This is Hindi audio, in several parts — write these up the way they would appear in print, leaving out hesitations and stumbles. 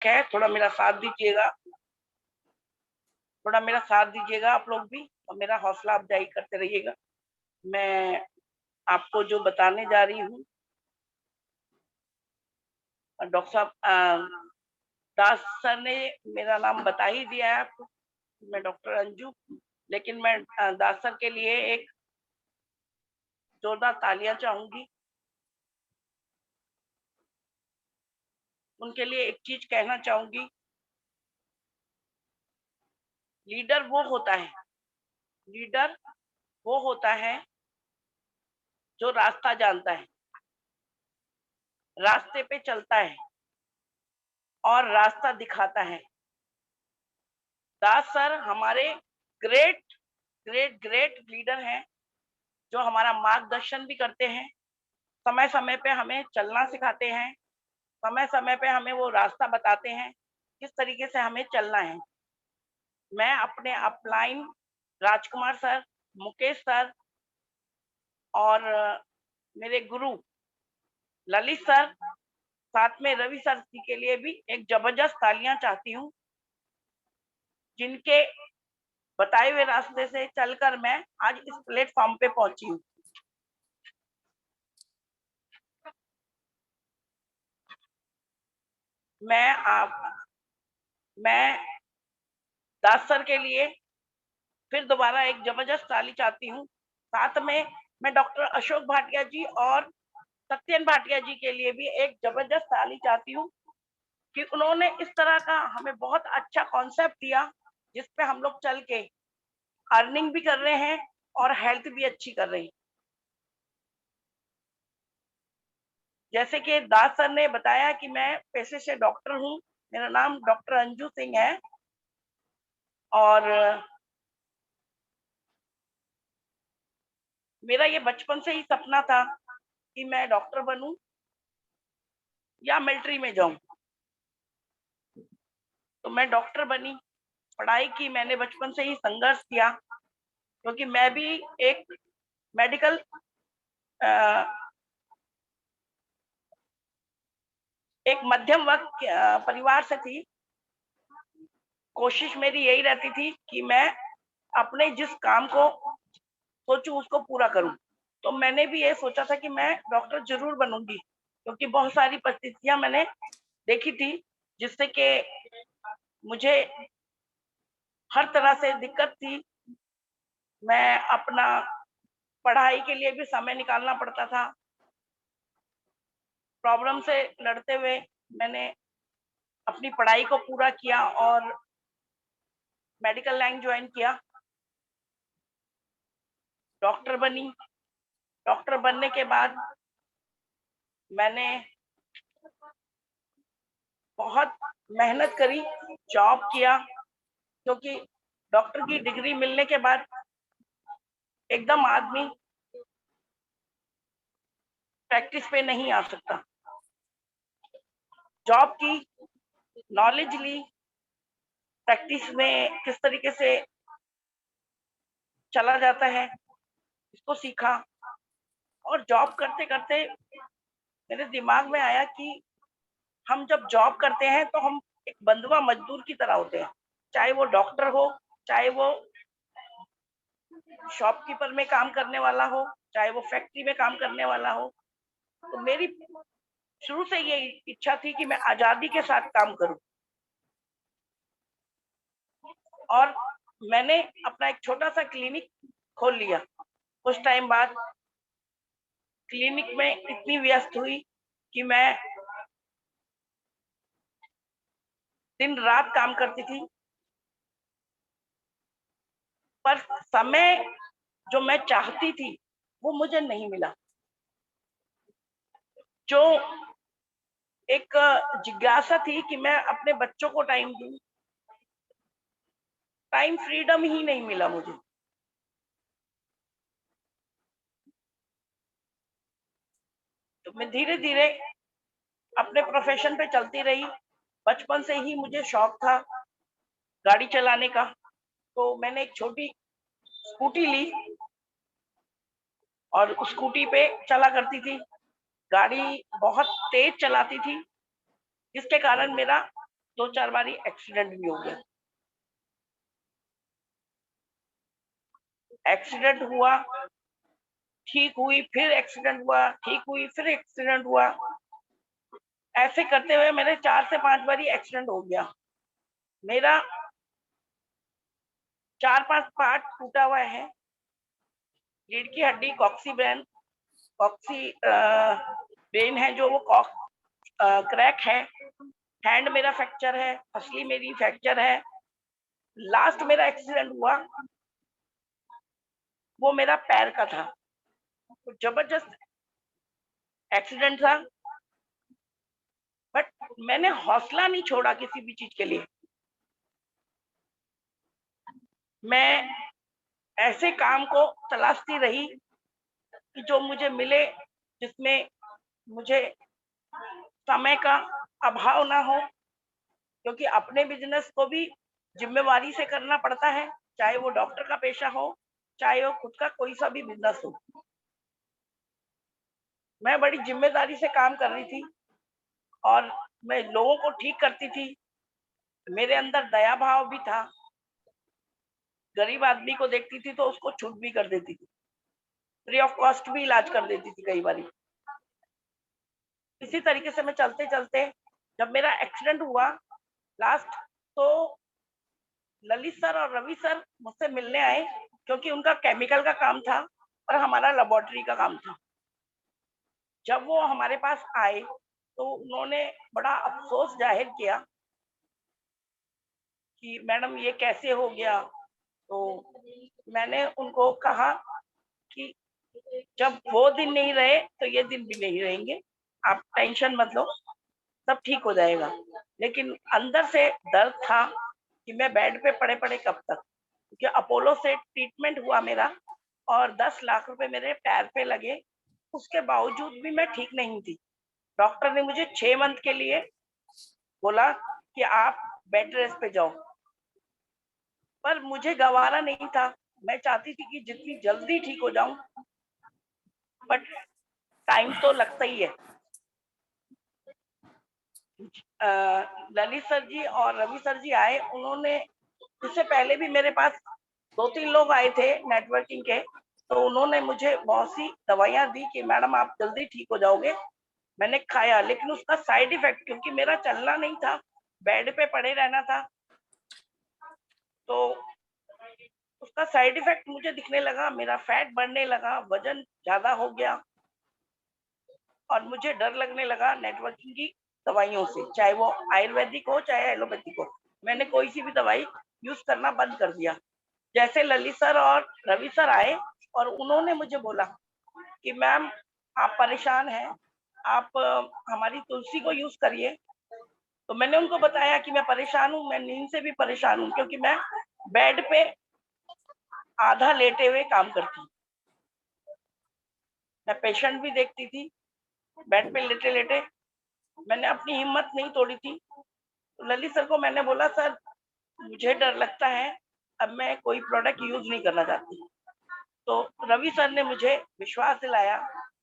रिस्क है, थोड़ा मेरा साथ दीजिएगा, थोड़ा मेरा साथ दीजिएगा आप लोग भी, और मेरा हौसला अफजाई करते रहिएगा। मैं आपको जो बताने जा रही हूँ, डॉक्टर साहब दास सर ने मेरा नाम बता ही दिया है आपको, मैं डॉक्टर अंजू, लेकिन मैं दास सर के लिए एक जोरदार तालियां चाहूंगी। उनके लिए एक चीज कहना चाहूंगी, लीडर वो होता है, लीडर वो होता है जो रास्ता जानता है, रास्ते पे चलता है और रास्ता दिखाता है। दास सर हमारे ग्रेट ग्रेट ग्रेट लीडर हैं, जो हमारा मार्गदर्शन भी करते हैं, समय समय पे हमें चलना सिखाते हैं, समय समय पे हमें वो रास्ता बताते हैं किस तरीके से हमें चलना है। मैं अपने अपलाइन राजकुमार सर, मुकेश सर और मेरे गुरु ललित सर, साथ में रवि सर जी के लिए भी एक जबरदस्त तालियां चाहती हूँ, जिनके बताए हुए रास्ते से चलकर मैं आज इस प्लेटफॉर्म पे पहुंची हूँ। मैं दास सर के लिए फिर दोबारा एक जबरदस्त ताली चाहती हूँ। साथ में मैं डॉक्टर अशोक भाटिया जी और सत्येन भाटिया जी के लिए भी एक जबरदस्त ताली चाहती हूँ कि उन्होंने इस तरह का हमें बहुत अच्छा कॉन्सेप्ट दिया, जिसपे हम लोग चल के अर्निंग भी कर रहे हैं और हेल्थ भी अच्छी कर रहे हैं। जैसे कि दास सर ने बताया कि मैं पेशे से डॉक्टर हूँ, मेरा नाम डॉक्टर अंजू सिंह है और मेरा ये बचपन से ही सपना था कि मैं डॉक्टर बनूं या मिलिट्री में जाऊं। तो मैं डॉक्टर बनी, पढ़ाई की, मैंने बचपन से ही संघर्ष किया, क्योंकि मैं भी एक मेडिकल एक मध्यम वर्ग परिवार से थी। कोशिश मेरी यही रहती थी कि मैं अपने जिस काम को सोचूं उसको पूरा करूं। तो मैंने भी ये सोचा था कि मैं डॉक्टर जरूर बनूंगी, क्योंकि बहुत सारी परिस्थितियां मैंने देखी थी जिससे कि मुझे हर तरह से दिक्कत थी। मैं अपना पढ़ाई के लिए भी समय निकालना पड़ता था। प्रॉब्लम से लड़ते हुए मैंने अपनी पढ़ाई को पूरा किया और मेडिकल लाइन ज्वाइन किया, डॉक्टर बनी। डॉक्टर बनने के बाद मैंने बहुत मेहनत करी, जॉब किया, क्योंकि डॉक्टर की डिग्री मिलने के बाद एकदम आदमी प्रैक्टिस पे नहीं आ सकता। जॉब की, नॉलेज ली, प्रैक्टिस में किस तरीके से चला जाता है इसको सीखा, और जॉब करते करते मेरे दिमाग में आया कि हम जब जॉब करते हैं तो हम एक बंधुआ मजदूर की तरह होते हैं, चाहे वो डॉक्टर हो, चाहे वो शॉपकीपर में काम करने वाला हो, चाहे वो फैक्ट्री में काम करने वाला हो। तो मेरी शुरू से ये इच्छा थी कि मैं आजादी के साथ काम करूं, और मैंने अपना एक छोटा सा क्लिनिक खोल लिया। कुछ टाइम बाद क्लिनिक में इतनी व्यस्त हुई कि मैं दिन रात काम करती थी, पर समय जो मैं चाहती थी वो मुझे नहीं मिला। जो एक जिज्ञासा थी कि मैं अपने बच्चों को टाइम दूं, टाइम फ्रीडम ही नहीं मिला मुझे। तो मैं धीरे धीरे अपने प्रोफेशन पे चलती रही। बचपन से ही मुझे शौक था गाड़ी चलाने का, तो मैंने एक छोटी स्कूटी ली और उस स्कूटी पे चला करती थी। गाड़ी बहुत तेज चलाती थी, जिसके कारण मेरा 2-4 बारी एक्सीडेंट भी हो गया। एक्सीडेंट हुआ, ठीक हुई, फिर एक्सीडेंट हुआ, ठीक हुई, फिर एक्सीडेंट हुआ। ऐसे करते हुए मेरे 4 से 5 बारी एक्सीडेंट हो गया। मेरा 4-5 पार्ट टूटा हुआ है। रीढ़ की हड्डी कॉक्सी ब्रेन है जो वो क्रैक है। हैंड मेरा फ्रैक्चर है, पसली मेरी फ्रैक्चर है। लास्ट मेरा एक्सीडेंट हुआ, वो मेरा पैर का था। तो जबरदस्त एक्सीडेंट था, बट मैंने हौसला नहीं छोड़ा किसी भी चीज के लिए। मैं ऐसे काम को तलाशती रही कि जो मुझे मिले, जिसमें मुझे समय का अभाव ना हो, क्योंकि अपने बिजनेस को भी जिम्मेवारी से करना पड़ता है, चाहे वो डॉक्टर का पेशा हो, चाहे वो खुद का कोई सा भी बिजनेस हो। मैं बड़ी जिम्मेदारी से काम कर रही थी और मैं लोगों को ठीक करती थी। मेरे अंदर दया भाव भी था। गरीब आदमी को देखती थी तो उसको छूट भी कर देती थी, फ्री ऑफ कॉस्ट भी इलाज कर देती थी कई बारी। इसी तरीके से मैं चलते चलते, जब मेरा एक्सीडेंट हुआ लास्ट, तो ललित सर और रवि सर मुझसे मिलने आए, क्योंकि उनका केमिकल का काम था और हमारा लेबोरेटरी का काम था। जब वो हमारे पास आए तो उन्होंने बड़ा अफसोस जाहिर किया कि मैडम ये कैसे हो गया। तो मैंने उनको कहा कि जब वो दिन नहीं रहे तो ये दिन भी नहीं रहेंगे, आप टेंशन मत लो, सब ठीक हो जाएगा। लेकिन अंदर से दर्द था कि मैं बेड पे पड़े पड़े कब तक, क्योंकि अपोलो से ट्रीटमेंट हुआ मेरा और 10 लाख रुपए मेरे पैर पे लगे। उसके बावजूद भी मैं ठीक नहीं थी। डॉक्टर ने मुझे 6 मंथ के लिए बोला कि आप बेड रेस्ट पे जाओ, पर मुझे गवारा नहीं था। मैं चाहती थी कि जितनी जल्दी ठीक हो जाऊं, बट टाइम तो लगता ही है। ललित सर जी और रवि सर जी आए, उन्होंने, इससे पहले भी मेरे पास 2-3 लोग आए थे नेटवर्किंग के, तो उन्होंने मुझे बहुत सी दवाइयां दी कि मैडम आप जल्दी ठीक हो जाओगे। मैंने खाया, लेकिन उसका साइड इफेक्ट, क्योंकि मेरा चलना नहीं था, बेड पे पड़े रहना था, तो उसका साइड इफेक्ट मुझे दिखने लगा। मेरा फैट बढ़ने लगा, वजन ज्यादा हो गया और मुझे डर लगने लगा नेटवर्किंग की दवाइयों से, चाहे वो आयुर्वेदिक हो चाहे एलोपैथिक हो। मैंने कोई सी भी दवाई यूज करना बंद कर दिया। जैसे ललित सर और रवि सर आए और उन्होंने मुझे बोला कि मैम आप परेशान हैं, आप हमारी तुलसी को यूज करिए। तो मैंने उनको बताया कि मैं परेशान हूँ, मैं नींद से भी परेशान हूँ, क्योंकि मैं बेड पे आधा लेटे हुए काम करती हूँ। मैं पेशेंट भी देखती थी बेड पे लेटे लेटे। मैंने अपनी हिम्मत नहीं तोड़ी थी। तो ललित सर को मैंने बोला, सर मुझे डर लगता है, अब मैं कोई प्रोडक्ट यूज नहीं करना चाहती। तो रवि सर ने मुझे विश्वास दिलाया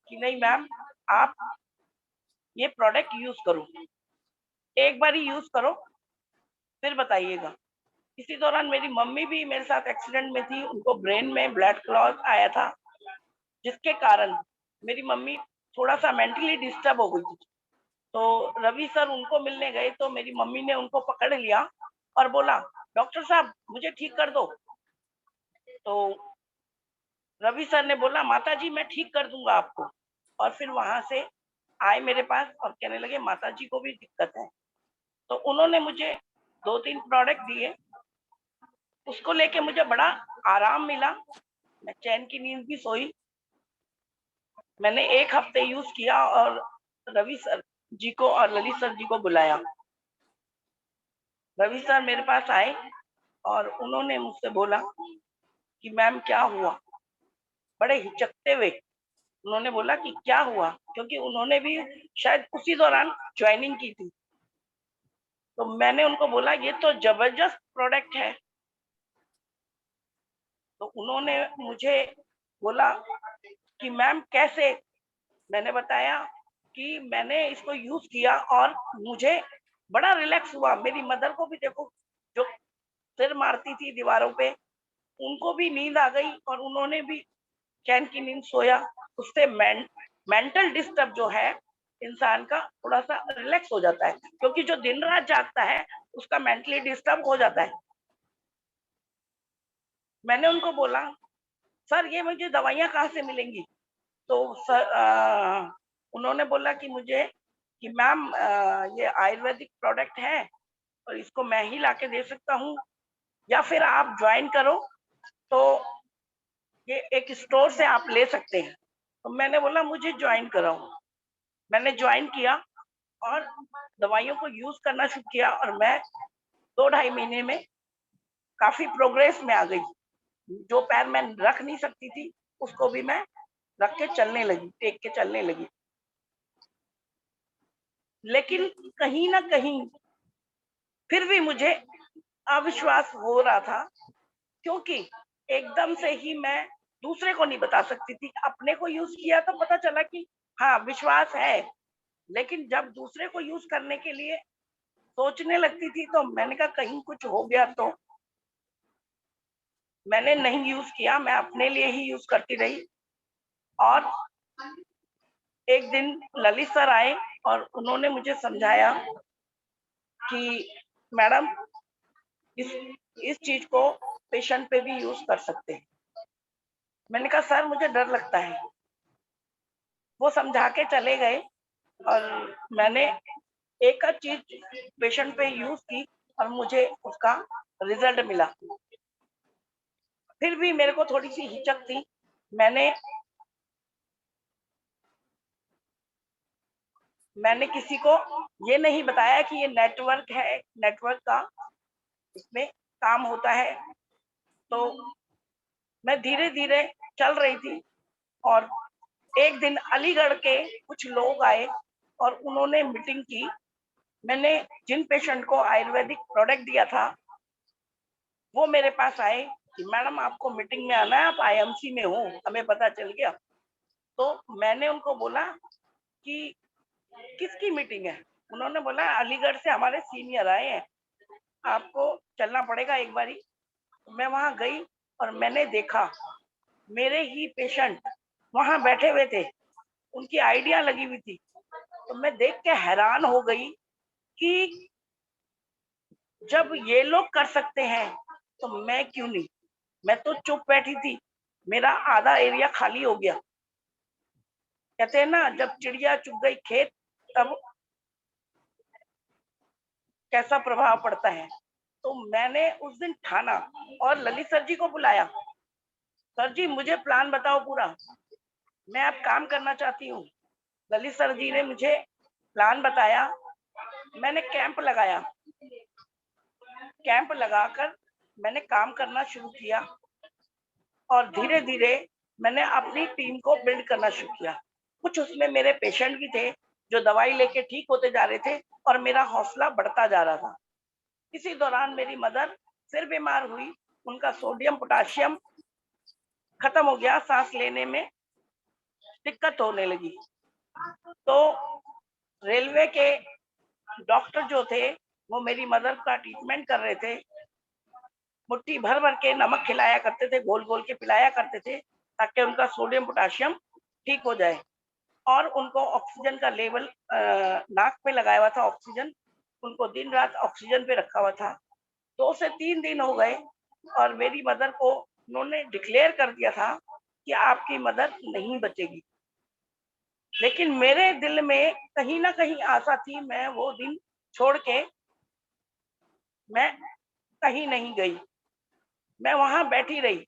कि नहीं मैम, आप ये प्रोडक्ट यूज करो, एक बार ही यूज करो, फिर बताइएगा। इसी दौरान मेरी मम्मी भी मेरे साथ एक्सीडेंट में थी, उनको ब्रेन में ब्लड क्लॉट आया था, जिसके कारण मेरी मम्मी थोड़ा सा मेंटली डिस्टर्ब हो गई थी। तो रवि सर उनको मिलने गए तो मेरी मम्मी ने उनको पकड़ लिया और बोला, डॉक्टर साहब मुझे ठीक कर दो। तो रवि सर ने बोला, माता जी मैं ठीक कर दूंगा आपको। और फिर वहां से आए मेरे पास और कहने लगे माता जी को भी दिक्कत है। तो उन्होंने मुझे 2-3 प्रोडक्ट दिए, उसको लेके मुझे बड़ा आराम मिला, मैं चैन की नींद भी सोई। मैंने 1 हफ्ते यूज किया और रवि सर जी को और ललित सर जी को बुलाया। रवि सर मेरे पास आए और उन्होंने मुझसे बोला कि मैम क्या हुआ, बड़े हिचकते हुए उन्होंने बोला कि क्या हुआ, क्योंकि उन्होंने भी शायद उसी दौरान ज्वाइनिंग की थी। तो मैंने उनको बोला ये तो जबरदस्त प्रोडक्ट है। तो उन्होंने मुझे बोला कि मैम कैसे। मैंने बताया कि मैंने इसको यूज किया और मुझे बड़ा रिलैक्स हुआ। मेरी मदर को भी देखो, जो सिर मारती थी दीवारों पे, उनको भी नींद आ गई और उन्होंने भी चैन की नींद सोया। उससे मेंटल डिस्टर्ब जो है इंसान का थोड़ा सा रिलैक्स हो जाता है, क्योंकि जो दिन रात जागता है उसका मेंटली डिस्टर्ब हो जाता है। मैंने उनको बोला, सर ये मुझे दवाइयाँ कहाँ से मिलेंगी? तो सर उन्होंने बोला कि मुझे कि मैम ये आयुर्वेदिक प्रोडक्ट है और इसको मैं ही लाके दे सकता हूँ, या फिर आप ज्वाइन करो तो ये एक स्टोर से आप ले सकते हैं। तो मैंने बोला मुझे ज्वाइन कराओ। मैंने ज्वाइन किया और दवाइयों को यूज़ करना शुरू किया और मैं 2 ढाई महीने में काफ़ी प्रोग्रेस में आ गई। जो पैर मैं रख नहीं सकती थी, उसको भी मैं रख के चलने लगी, टेक के चलने लगी। लेकिन कहीं न कहीं फिर भी मुझे अविश्वास हो रहा था, क्योंकि एकदम से ही मैं दूसरे को नहीं बता सकती थी। अपने को यूज़ किया तो पता चला कि हाँ, विश्वास है, लेकिन जब दूसरे को यूज़ करने के लिए सोचने लगती थी, तो मैंने कहा कहीं कुछ हो गया तो। मैंने नहीं यूज़ किया, मैं अपने लिए ही यूज़ करती रही। और एक दिन ललित सर आए और उन्होंने मुझे समझाया कि मैडम इस इस चीज़ को पेशेंट पे भी यूज़ कर सकते हैं। मैंने कहा सर मुझे डर लगता है। वो समझा के चले गए और मैंने एक आध चीज़ पेशेंट पे यूज़ की और मुझे उसका रिज़ल्ट मिला। फिर भी मेरे को थोड़ी-सी हिचक थी। मैंने मैंने किसी को ये नहीं बताया कि ये नेटवर्क है, नेटवर्क का इसमें काम होता है। तो मैं धीरे-धीरे चल रही थी और एक दिन अलीगढ़ के कुछ लोग आए और उन्होंने मीटिंग की। मैंने जिन पेशेंट को आयुर्वेदिक प्रोडक्ट दिया था, वो मेरे पास आए कि मैडम आपको मीटिंग में आना है, आप आईएमसी में हो, हमें पता चल गया। तो मैंने उनको बोला कि किसकी मीटिंग है? उन्होंने बोला अलीगढ़ से हमारे सीनियर आए हैं, आपको चलना पड़ेगा एक बारी। मैं वहाँ गई और मैंने देखा मेरे ही पेशेंट वहाँ बैठे हुए थे, उनकी आइडिया लगी हुई थी। तो मैं देख के हैरान हो गई कि जब ये लोग कर सकते हैं, तो मैं क्यों नहीं? मैं तो चुप बैठी थी, मेरा आधा एरिया खाली हो गया। कहते हैं ना जब चिड़िया चुग गई खेत, तब कैसा प्रभाव पड़ता है। तो मैंने उस दिन ठाना और ललित सर जी को बुलाया। सर जी मुझे प्लान बताओ पूरा, मैं अब काम करना चाहती हूँ। ललित सर जी ने मुझे प्लान बताया। मैंने कैंप लगाया। कैंप लगाकर मैंने काम करना शुरू किया और धीरे-धीरे मैंने अपनी टीम को बिल्ड करना शुरू किया। कुछ उसमें मेरे पेशेंट भी थे, जो दवाई लेके ठीक होते जा रहे थे और मेरा हौसला बढ़ता जा रहा था। इसी दौरान मेरी मदर फिर बीमार हुई, उनका सोडियम, पोटेशियम खत्म हो गया, साँस लेने में दिक्कत होने लगी। तो रेलवे के डॉक्टर जो थे, वो मेरी मदर का ट्रीटमेंट कर रहे थे। मुट्ठी भर-भर के नमक खिलाया करते थे, घोल-घोल के पिलाया करते थे, ताकि उनका सोडियम, पोटेशियम ठीक हो जाए। और उनको ऑक्सीजन का लेवल नाक पे लगाया हुआ था ऑक्सीजन, उनको दिन-रात ऑक्सीजन पे रखा हुआ था। 2 से 3 दिन हो गए और मेरी मदर को उन्होंने डिक्लेयर कर दिया था कि आपकी मदर नहीं बचेगी। लेकिन मेरे दिल में कहीं न कहीं आशा थी, मैं वो दिन छोड़ के मैं कहीं नहीं गई। मैं वहाँ बैठी रही।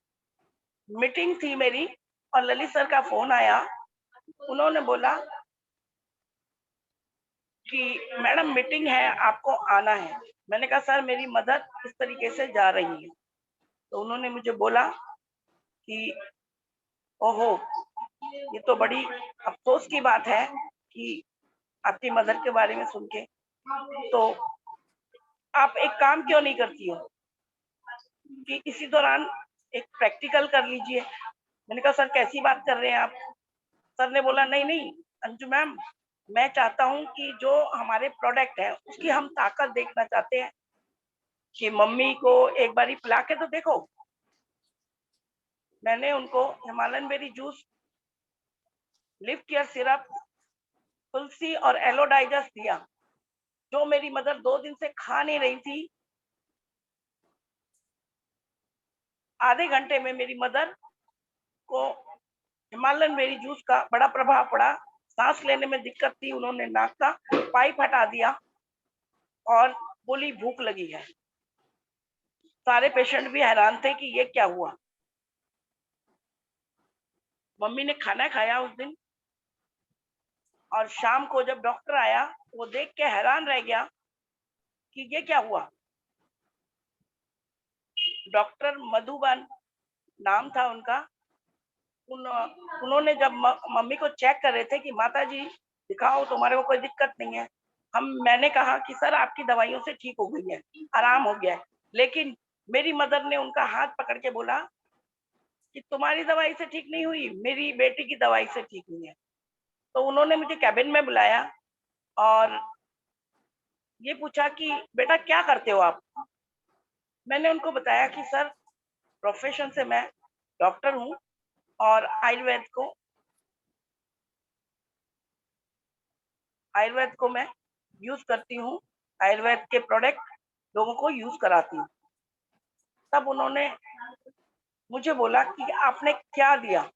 मीटिंग थी मेरी और ललित सर का फ़ोन आया। उन्होंने बोला कि मैडम मीटिंग है, आपको आना है। मैंने कहा सर मेरी मदर इस तरीके से जा रही है। तो उन्होंने मुझे बोला कि ओहो! ये तो बड़ी अफ़सोस की बात है कि आपकी मदर के बारे में सुन के। तो आप एक काम क्यों नहीं करती हो कि इसी दौरान एक प्रैक्टिकल कर लीजिए। मैंने कहा सर कैसी बात कर रहे हैं आप? सर ने बोला नहीं, नहीं अंजू मैम, मैं चाहता हूँ कि जो हमारे प्रोडक्ट है उसकी हम ताकत देखना चाहते हैं कि मम्मी को एक बारी पिला के तो देखो। मैंने उनको Himalayan berry juice, lip care syrup, तुलसी और एलोडाइजस दिया, जो मेरी मदर 2 दिन से खा नहीं रही थी। आधे घंटे में मेरी मदर को हिमालयन बेरी जूस का बड़ा प्रभाव पड़ा। सांस लेने में दिक्कत थी, उन्होंने नाक का पाइप हटा दिया और बोली भूख लगी है। सारे पेशेंट भी हैरान थे कि ये क्या हुआ। मम्मी ने खाना खाया उस दिन, और शाम को जब डॉक्टर आया, वो देख के हैरान रह गया कि ये क्या हुआ। डॉक्टर मधुबन नाम था उनका। उन्होंने जब मम्मी को चेक कर रहे थे कि माता जी दिखाओ, तुम्हारे को कोई दिक्कत नहीं है। मैंने कहा कि सर आपकी दवाइयों से ठीक हो गई है, आराम हो गया है। लेकिन मेरी मदर ने उनका हाथ पकड़ के बोला कि तुम्हारी दवाई से ठीक नहीं हुई, मेरी बेटी की दवाई से ठीक हुई है। तो उन्होंने मुझे कैबिन में बुलाया और ये पूछा कि बेटा क्या करते हो आप। मैंने उनको बताया कि सर प्रोफेशन से मैं डॉक्टर हूँ और आयुर्वेद को मैं यूज करती हूँ, आयुर्वेद के प्रोडक्ट लोगों को यूज कराती हूँ। तब उन्होंने मुझे बोला कि आपने क्या दिया।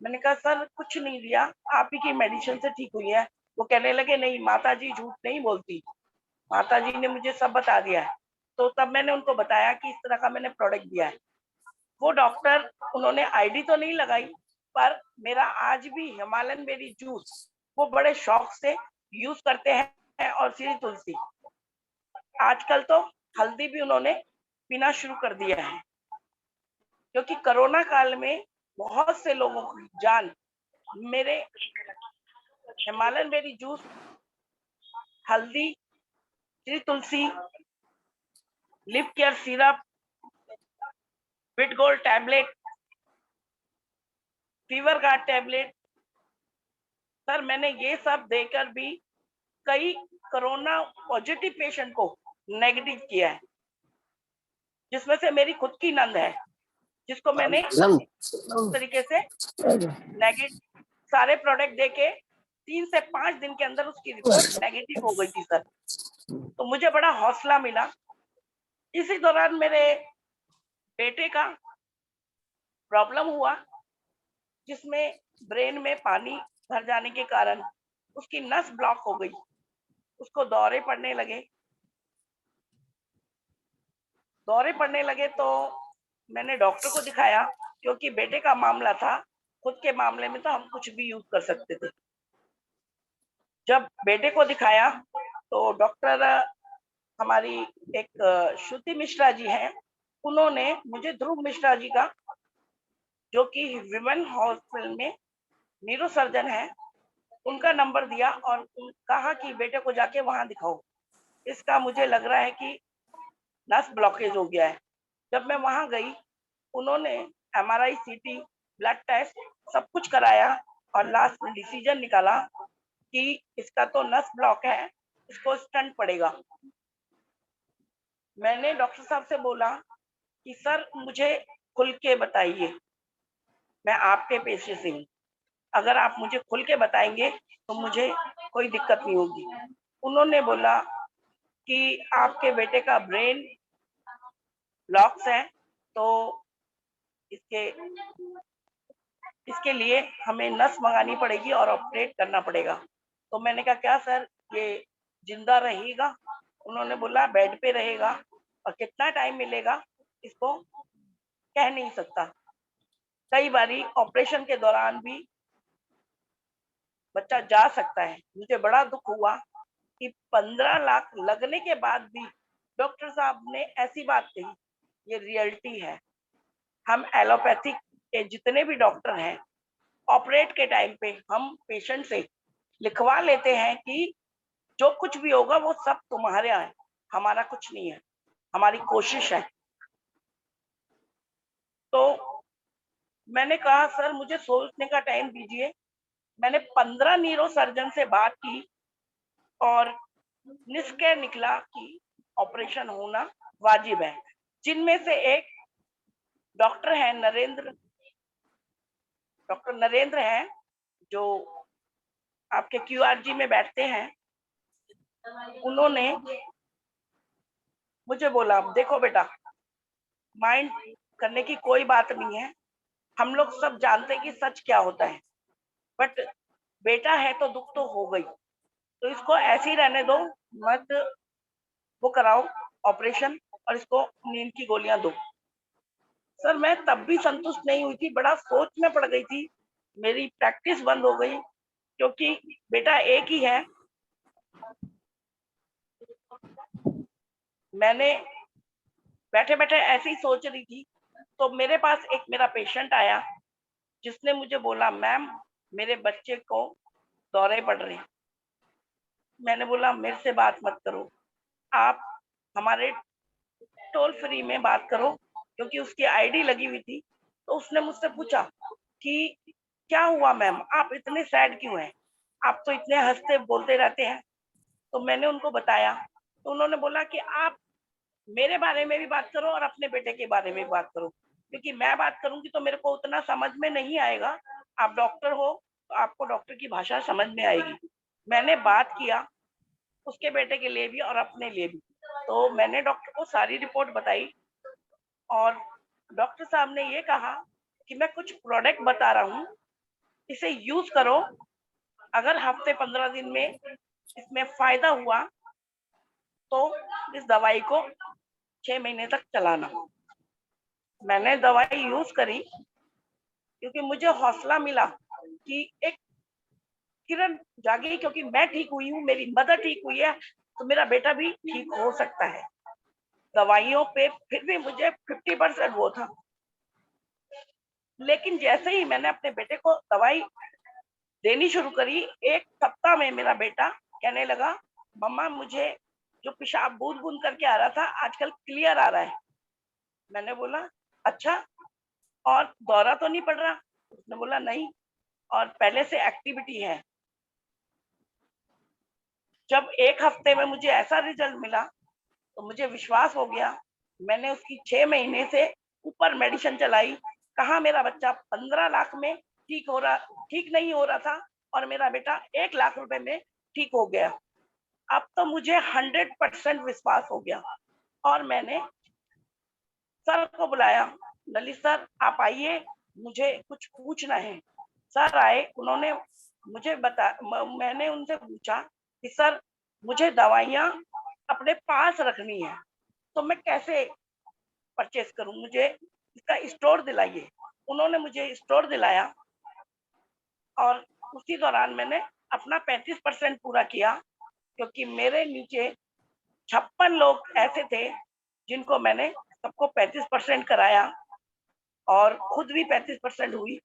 मैंने कहा सर कुछ नहीं दिया, आप ही की मेडिसिन से ठीक हुई है। वो कहने लगे नहीं, माता जी झूठ नहीं बोलती, माता जी ने मुझे सब बता दिया है। तो तब मैंने उनको बताया कि इस तरह का मैंने प्रोडक्ट दिया है। वो डॉक्टर, उन्होंने आईडी तो नहीं लगाई, पर मेरा आज भी हिमालयन बेरी जूस वो बड़े शौक से यूज करते हैं, और श्री तुलसी। आजकल तो हल्दी भी उन्होंने पीना शुरू कर दिया है, क्योंकि कोरोना काल में बहुत से लोगों की जान मेरे हिमालयन बेरी जूस, हल्दी, Shri Tulsi, lip care syrup, fit gold tablet, fever guard tablet, sir मैंने ये सब देकर भी कई कोरोना पॉजिटिव पेशेंट को नेगेटिव किया है, जिसमें से मेरी खुद की नंद है, जिसको मैंने इस तरीके से नेगेटिव सारे प्रोडक्ट देके 3 से 5 दिन के अंदर उसकी रिपोर्ट नेगेटिव हो गई थी सर। तो मुझे बड़ा हौसला मिला। इसी दौरान मेरे बेटे का प्रॉब्लम हुआ, जिसमें ब्रेन में पानी भर जाने के कारण उसकी नस ब्लॉक हो गई, उसको दौरे पड़ने लगे। तो मैंने डॉक्टर को दिखाया, क्योंकि बेटे का मामला था, खुद के मामले में तो हम कुछ भी यूज कर सकते थे। जब बेटे को दिखाया तो डॉक्टर, हमारी एक श्रुति मिश्रा जी हैं, उन्होंने मुझे ध्रुव मिश्रा जी का, जो कि विमेन हॉस्पिटल में न्यूरो सर्जन है, उनका नंबर दिया और कहा कि बेटे को जाके वहां दिखाओ, इसका मुझे लग रहा है कि नस ब्लॉकेज हो गया है। जब मैं वहां गई, उन्होंने एमआरआई, सीटी, ब्लड टेस्ट सब कुछ कराया और लास्ट में डिसीजन निकाला कि इसका तो नस ब्लॉक है, इसको स्टंट पड़ेगा। मैंने डॉक्टर साहब से बोला कि सर मुझे खुल के बताइए, मैं आपके पेशे से हूँ, अगर आप मुझे खुल के बताएंगे तो मुझे कोई दिक्कत नहीं होगी। उन्होंने बोला कि आपके बेटे का ब्रेन ब्लॉक्स है, तो इसके इसके लिए हमें नस मंगानी पड़ेगी और ऑपरेट करना पड़ेगा। तो मैंने कहा क्या सर ये जिंदा रहेगा। उन्होंने बोला बेड पे रहेगा, और कितना टाइम मिलेगा इसको कह नहीं सकता। कई बारी ऑपरेशन के दौरान भी बच्चा जा सकता है। मुझे बड़ा दुख हुआ कि 15 लाख लगने के बाद भी डॉक्टर साहब ने ऐसी बात कही। ये रियलिटी है। हम एलोपैथिक के जितने भी डॉक्टर हैं, ऑपरेट के टाइम पे हम पेशेंट से लिखवा लेते हैं कि जो कुछ भी होगा वो सब तुम्हारे यहाँ है, हमारा कुछ नहीं है, हमारी कोशिश है। तो मैंने कहा सर मुझे सोचने का टाइम दीजिए। मैंने 15 न्यूरो सर्जन से बात की, और निष्कर्ष निकला कि ऑपरेशन होना वाजिब है। जिनमें से एक डॉक्टर है डॉक्टर नरेंद्र हैं, जो आपके क्यूआरजी में बैठते हैं। उन्होंने मुझे बोला, देखो बेटा, माइंड करने की कोई बात नहीं है, हम लोग सब जानते हैं कि सच क्या होता है, बट बेटा है तो दुख तो हो गई, तो इसको ऐसे ही रहने दो, मत वो कराओ ऑपरेशन और इसको नींद की गोलियां दो। सर मैं तब भी संतुष्ट नहीं हुई थी, बड़ा सोच में पड़ गई थी, मेरी प्रैक्टिस बंद हो गई, क्योंकि बेटा एक ही है। मैंने बैठे बैठे ऐसे ही सोच रही थी, तो मेरे पास एक मेरा पेशेंट आया, जिसने मुझे बोला, मैम मेरे बच्चे को दौरे पड़ रहे हैं। मैंने बोला, मेरे से बात मत करो, आप हमारे टोल फ्री में बात करो, क्योंकि उसकी आईडी लगी हुई थी। तो उसने मुझसे पूछा कि क्या हुआ मैम, आप इतने सैड क्यों हैं, आप तो इतने हंसते बोलते रहते हैं। तो मैंने उनको बताया, तो उन्होंने बोला कि आप मेरे बारे में भी बात करो और अपने बेटे के बारे में भी बात करो, क्योंकि मैं बात करूंगी तो मेरे को उतना समझ में नहीं आएगा, आप डॉक्टर हो तो आपको डॉक्टर की भाषा समझ में आएगी। मैंने बात किया उसके बेटे के लिए भी और अपने लिए भी, तो मैंने डॉक्टर को सारी रिपोर्ट बताई, और डॉक्टर साहब ने ये कहा कि मैं कुछ प्रोडक्ट बता रहा हूँ, इसे यूज करो, अगर हफ्ते 15 दिन में इसमें फायदा हुआ तो इस दवाई को 6 महीने तक चलाना। मैंने दवाई यूज करी, क्योंकि मुझे हौसला मिला कि एक किरण जागी, क्योंकि मैं ठीक हुई हूँ, मेरी मदर ठीक हुई है, तो मेरा बेटा भी ठीक हो सकता है। दवाइयों पे फिर भी मुझे 50% वो था, लेकिन जैसे ही मैंने अपने बेटे को दवाई देनी शुरू करी, एक सप्ताह में मेरा बेटा कहने लगा, मम्मा मुझे जो पेशाब बूंद बूंद करके आ रहा था आजकल क्लियर आ रहा है। मैंने बोला, अच्छा, और दौरा तो नहीं पड़ रहा? उसने बोला, नहीं, और पहले से एक्टिविटी है। जब एक हफ्ते में मुझे ऐसा रिजल्ट मिला, तो मुझे विश्वास हो गया। मैंने उसकी 6 महीने से ऊपर मेडिसिन चलाई। कहा मेरा बच्चा 15 लाख में ठीक नहीं हो रहा था, और मेरा बेटा 1 लाख रुपए में ठीक हो गया। अब तो मुझे 100% विश्वास हो गया, और मैंने सर को बुलाया, ललित सर आप आइए, मुझे कुछ पूछना है। सर आए, उन्होंने मुझे मैंने उनसे पूछा कि सर मुझे दवाइयाँ अपने पास रखनी है, तो मैं कैसे परचेज करूं, मुझे इसका स्टोर दिलाइए। उन्होंने मुझे स्टोर दिलाया, और उसी दौरान मैंने अपना 35% पूरा किया, क्योंकि मेरे नीचे 56 लोग ऐसे थे जिनको मैंने सबको 35% कराया, और खुद भी 35% हुई।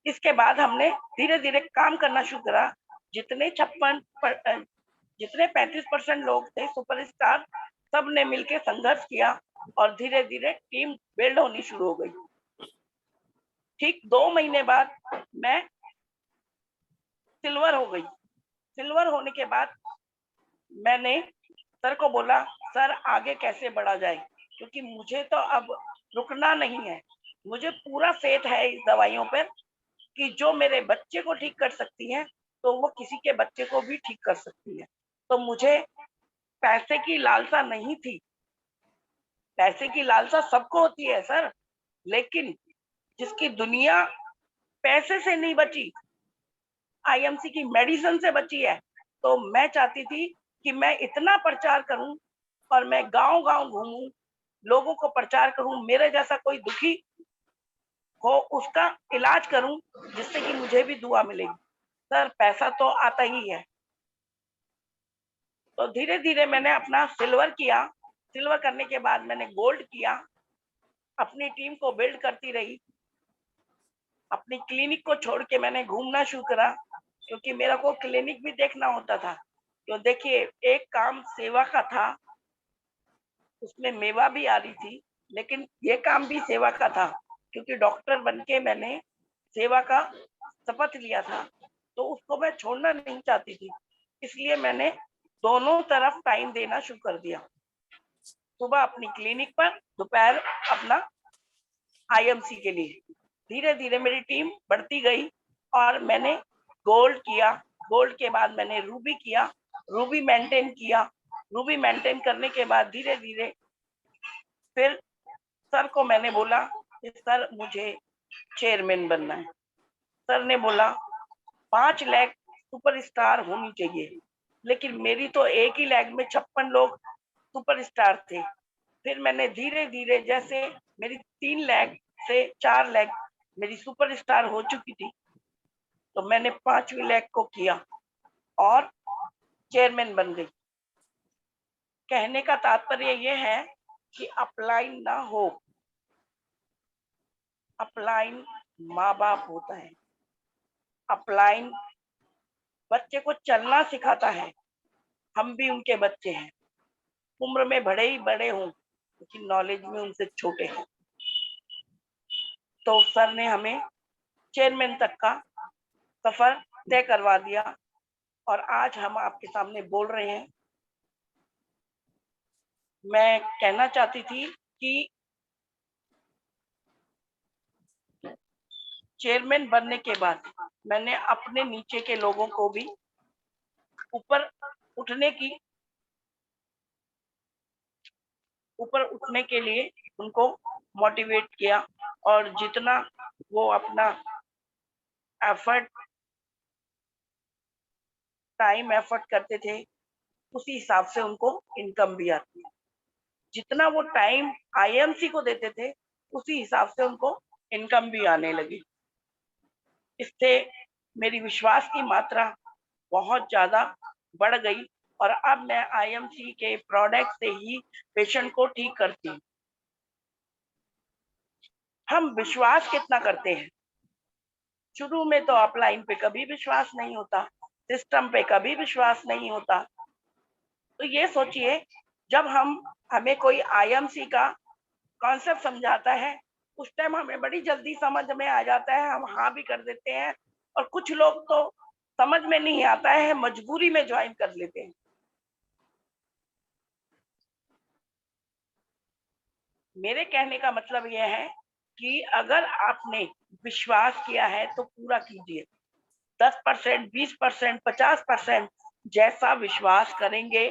इसके बाद हमने धीरे धीरे काम करना शुरू करा। जितने 35% लोग थे सुपरस्टार, सब ने मिलकर संघर्ष किया, और धीरे धीरे टीम बिल्ड होनी शुरू हो गई। ठीक 2 महीने बाद मैं सिल्वर हो गई। सिल्वर होने के बाद मैंने सर को बोला, सर आगे कैसे बढ़ा जाए, क्योंकि मुझे तो अब रुकना नहीं है, मुझे पूरा फेथ है इस दवाइयों पर कि जो मेरे बच्चे को ठीक कर सकती है, तो वो किसी के बच्चे को भी ठीक कर सकती है। तो मुझे पैसे की लालसा नहीं थी। पैसे की लालसा सबको होती है सर, लेकिन जिसकी दुनिया पैसे से नहीं बची, आईएमसी की मेडिसिन से बची है, तो मैं चाहती थी कि मैं इतना प्रचार करूं, और मैं गांव गांव घूमूं, लोगों को प्रचार करूं, मेरे जैसा कोई दुखी हो उसका इलाज करूं, जिससे कि मुझे भी दुआ मिलेगी। सर पैसा तो आता ही है। तो धीरे धीरे मैंने अपना सिल्वर किया, सिल्वर करने के बाद मैंने गोल्ड किया, अपनी टीम को बिल्ड करती रही। अपनी क्लिनिक को छोड़ के मैंने घूमना शुरू करा, क्योंकि मेरा को क्लिनिक भी देखना होता था। तो देखिए, एक काम सेवा का था, उसमें मेवा भी आ रही थी, लेकिन ये काम भी सेवा का था, क्योंकि डॉक्टर बनके मैंने सेवा का शपथ लिया था, तो उसको मैं छोड़ना नहीं चाहती थी। इसलिए मैंने दोनों तरफ टाइम देना शुरू कर दिया। सुबह अपनी क्लिनिक पर, दोपहर अपना आईएमसी के लिए। धीरे धीरे मेरी टीम बढ़ती गई और मैंने गोल्ड किया। गोल्ड के बाद मैंने रूबी किया, रूबी मेंटेन किया। रूबी मेंटेन करने के बाद धीरे धीरे फिर सर को मैंने बोला कि सर मुझे चेयरमैन बनना है। सर ने बोला 5 लाख सुपरस्टार होनी चाहिए, लेकिन मेरी तो एक ही लैग में 56 लोग सुपरस्टार थे। फिर मैंने धीरे धीरे, जैसे मेरी 3 लाख से 4 लाख मेरी सुपरस्टार हो चुकी थी, तो मैंने 5वीं लाख को किया और चेयरमैन बन गई। कहने का तात्पर्य यह है कि अपलाइन ना हो। अपलाइन माँ बाप होता है, अपलाइन बच्चे को चलना सिखाता है। हम भी उनके बच्चे हैं, उम्र में बड़े ही बड़े हों लेकिन नॉलेज में उनसे छोटे हैं। तो सर ने हमें चेयरमैन तक का सफर तय करवा दिया और आज हम आपके सामने बोल रहे हैं। मैं कहना चाहती थी कि चेयरमैन बनने के बाद मैंने अपने नीचे के लोगों को भी ऊपर उठने के लिए उनको मोटिवेट किया और जितना वो अपना टाइम एफर्ट करते थे उसी हिसाब से उनको इनकम भी आती है। जितना वो टाइम आईएमसी को देते थे उसी हिसाब से उनको इनकम भी आने लगी। इससे मेरी विश्वास की मात्रा बहुत ज्यादा बढ़ गई और अब मैं आईएमसी के प्रोडक्ट से ही पेशेंट को ठीक करती हूँ। हम विश्वास कितना करते हैं? शुरू में तो अपलाइन पे कभी विश्वास नहीं होता, सिस्टम पे कभी विश्वास नहीं होता। तो ये सोचिए, जब हमें कोई आईएमसी का कॉन्सेप्ट समझाता है उस टाइम हमें बड़ी जल्दी समझ में आ जाता है, हम हाँ भी कर देते हैं। और कुछ लोग तो समझ में नहीं आता है, मजबूरी में ज्वाइन कर लेते हैं। मेरे कहने का मतलब यह है कि अगर आपने विश्वास किया है तो पूरा कीजिए। 10%, 20%, 50% जैसा विश्वास करेंगे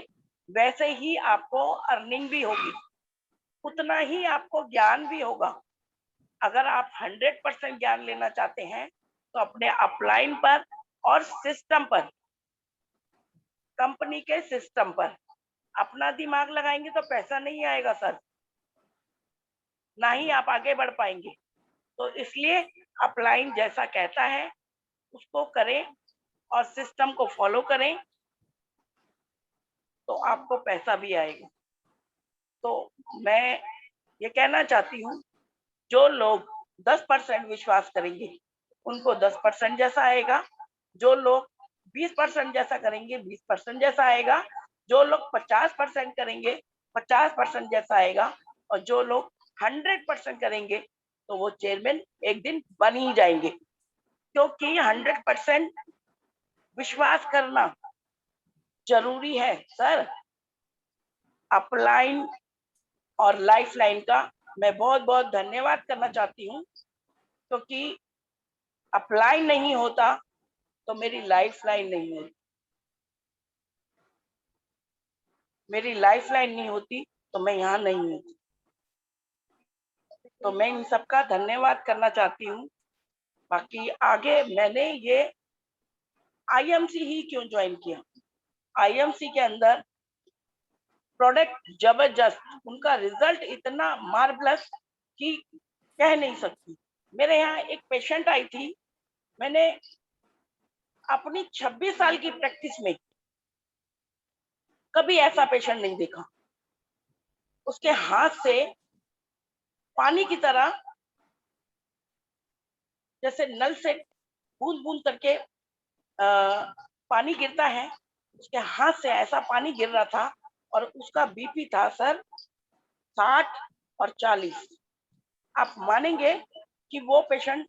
वैसे ही आपको अर्निंग भी होगी, उतना ही आपको ज्ञान भी होगा। अगर आप 100% ज्ञान लेना चाहते हैं तो अपने अपलाइन पर और सिस्टम पर, कंपनी के सिस्टम पर अपना दिमाग लगाएंगे तो पैसा नहीं आएगा सर, ना ही आप आगे बढ़ पाएंगे। तो इसलिए अपलाइन जैसा कहता है उसको करें और सिस्टम को फॉलो करें तो आपको पैसा भी आएगा। तो मैं ये कहना चाहती हूँ, जो लोग 10% विश्वास करेंगे उनको 10% जैसा आएगा, जो लोग 20% जैसा करेंगे 20% जैसा आएगा, जो लोग 50% करेंगे 50% जैसा आएगा, और जो लोग 100% करेंगे तो वो चेयरमैन एक दिन बन ही जाएंगे। क्योंकि 100% विश्वास करना जरूरी है सर। अपलाइन और लाइफलाइन का मैं बहुत बहुत धन्यवाद करना चाहती हूँ, क्योंकि अपलाइन नहीं होता तो मेरी लाइफलाइन नहीं होती, मेरी लाइफलाइन नहीं होती तो मैं यहाँ नहीं होती। तो मैं इन सबका धन्यवाद करना चाहती हूँ। बाकी आगे मैंने ये आईएमसी ही क्यों ज्वाइन किया, आईएमसी के अंदर प्रोडक्ट जबरदस्त, उनका रिजल्ट इतना मार्वलस कि कह नहीं सकती। मेरे यहाँ एक पेशेंट आई थी, मैंने अपनी 26 साल की प्रैक्टिस में कभी ऐसा पेशेंट नहीं देखा। उसके हाथ से पानी की तरह, जैसे नल से बूंद बूंद करके पानी गिरता है, उसके हाथ से ऐसा पानी गिर रहा था। और उसका बीपी था सर 60 और 40। आप मानेंगे कि वो पेशेंट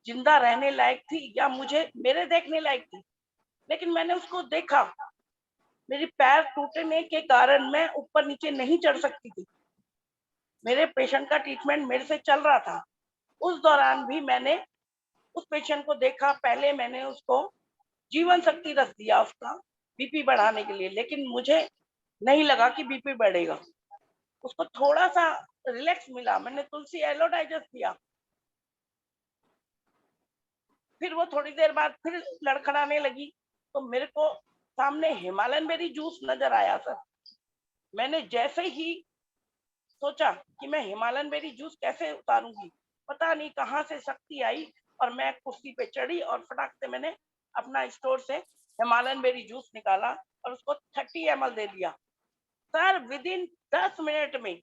जिंदा रहने लायक थी या मुझे मेरे देखने लायक थी, लेकिन मैंने उसको देखा मेरी पैर टूटने के कारण मैं ऊपर नीचे नहीं चढ़ सकती थी। मेरे पेशेंट का ट्रीटमेंट मेरे से चल रहा था। उस दौरान भी मैंने उस पेशेंट को देखा, पहले मैंने उसको जीवन शक्ति रख दिया उसका बीपी बढ़ाने के लिए, लेकिन मुझे नहीं लगा कि बीपी बढ़ेगा। उसको थोड़ा-सा रिलैक्स मिला, मैंने तुलसी एलोडाइजेस्ट दिया। फिर वो थोड़ी देर बाद फिर लड़खड़ाने लगी, तो मेरे को सामने हिमालयन बेरी जूस नज़र आया सर। मैंने जैसे ही सोचा कि मैं हिमालयन बेरी जूस कैसे उतारूँगी, पता नहीं कहाँ से शक्ति आई और मैं कुर्सी पे चढ़ी और फटाक से मैंने अपना स्टोर से हिमालयन बेरी जूस निकाला और उसको 30 ml दे दिया। सर विदिन 10 मिनट में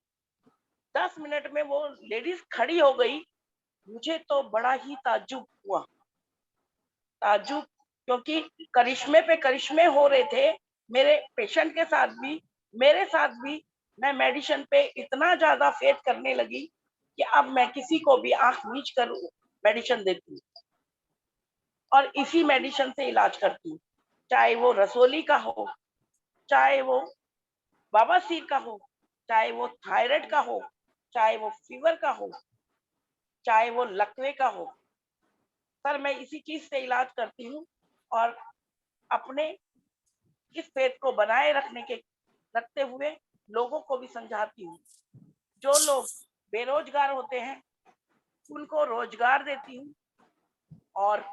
10 मिनट में वो लेडीज़ खड़ी हो गई। मुझे तो बड़ा ही ताज्जुब हुआ। ताज्जुब, क्योंकि करिश्मे पे करिश्मे हो रहे थे, मेरे पेशेंट के साथ भी, मेरे साथ भी। मैं मेडिसिन पे इतना ज़्यादा फेथ करने लगी कि अब मैं किसी को भी आँख मीच कर मेडिसिन देती हूँ और इसी मेडिसिन से इलाज करती हूँ। चाहे वो रसोली का हो, चाहे वो बवासीर का हो, चाहे वो थायराइड का हो, चाहे वो फीवर का हो, चाहे वो लकवे का हो। सर मैं इसी चीज़ से इलाज करती हूँ और अपने इस फेथ को बनाए रखते हुए लोगों को भी समझाती हूँ। जो लोग बेरोजगार होते हैं, उनको रोजगार देती हूँ और